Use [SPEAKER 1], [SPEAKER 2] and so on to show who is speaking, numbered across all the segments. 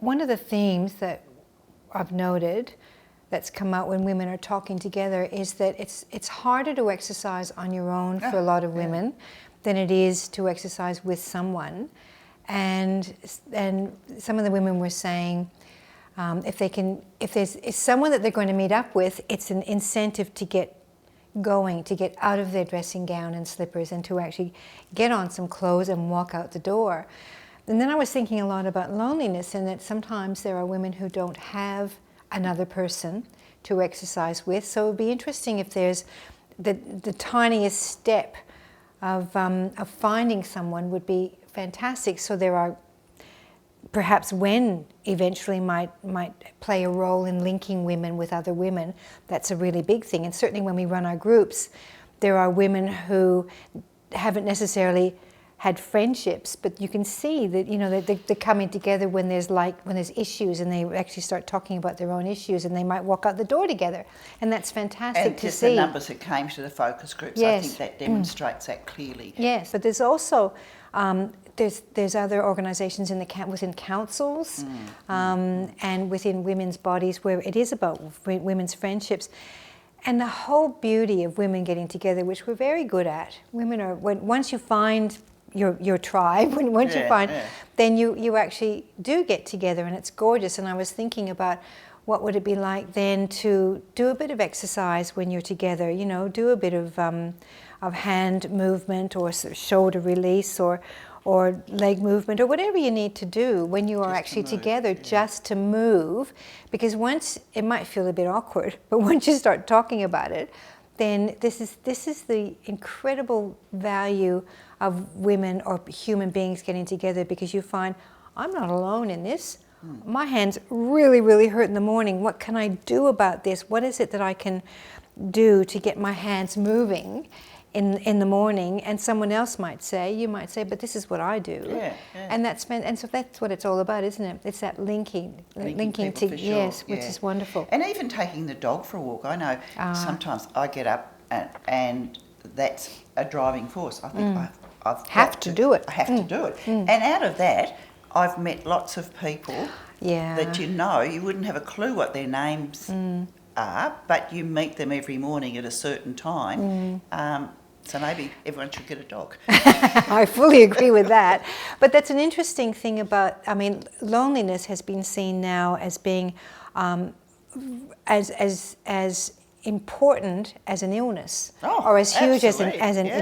[SPEAKER 1] one of the themes that I've noted that's come out when women are talking together is that it's harder to exercise on your own for a lot of women than it is to exercise with someone. And some of the women were saying if there's someone that they're going to meet up with, it's an incentive to get going, to get out of their dressing gown and slippers and to actually get on some clothes and walk out the door. And then I was thinking a lot about loneliness, and that sometimes there are women who don't have another person to exercise with. So it would be interesting if there's the tiniest step of finding someone would be fantastic. So there are perhaps when eventually might play a role in linking women with other women. That's a really big thing. And certainly when we run our groups, there are women who haven't necessarily had friendships, but you can see that, you know, they're coming together when there's issues, and they actually start talking about their own issues, and they might walk out the door together, and that's fantastic to see.
[SPEAKER 2] And the numbers that came to the focus groups,
[SPEAKER 1] yes.
[SPEAKER 2] I think that demonstrates that clearly.
[SPEAKER 1] Yes, but there's also there's other organisations within councils and within women's bodies where it is about women's friendships. And the whole beauty of women getting together, which we're very good at. Women are, once you find your tribe, then you actually do get together, and it's gorgeous. And I was thinking about what would it be like then to do a bit of exercise when you're together, you know, do a bit of hand movement or sort of shoulder release or leg movement or whatever you need to do when you are actually together, just to move. Because once, it might feel a bit awkward, but once you start talking about it, then this is the incredible value of women or human beings getting together, because you find, I'm not alone in this. My hands really, really hurt in the morning. What can I do about this? What is it that I can do to get my hands moving in the morning? And someone else might say, you might say, but this is what I do. And so that's what it's all about, isn't it? It's that linking to, sure, yes, which is wonderful.
[SPEAKER 2] And even taking the dog for a walk. I know sometimes I get up and that's a driving force. I think I have to do it. And out of that, I've met lots of people that you wouldn't have a clue what their names are, but you meet them every morning at a certain time. So maybe everyone should get a dog.
[SPEAKER 1] I fully agree with that. But that's an interesting thing about, I mean, loneliness has been seen now as being as important as an illness, or as huge as it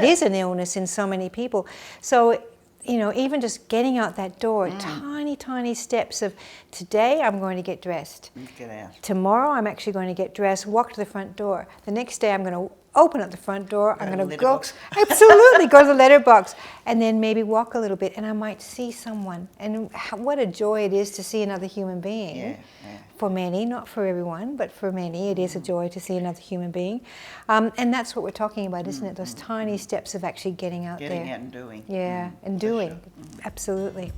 [SPEAKER 1] is an illness in so many people. So, you know, even just getting out that door, tiny steps of, today I'm going to get dressed.
[SPEAKER 2] Get out.
[SPEAKER 1] Tomorrow I'm actually going to get dressed, walk to the front door. The next day I'm going to open up the front door, I'm going to go, absolutely, go to the letterbox, and then maybe walk a little bit, and I might see someone. And what a joy it is to see another human being. For many, not for everyone, but for many, it is a joy to see another human being. And that's what we're talking about, isn't it? Those tiny steps of actually getting out there.
[SPEAKER 2] Getting out and doing.
[SPEAKER 1] And doing, absolutely.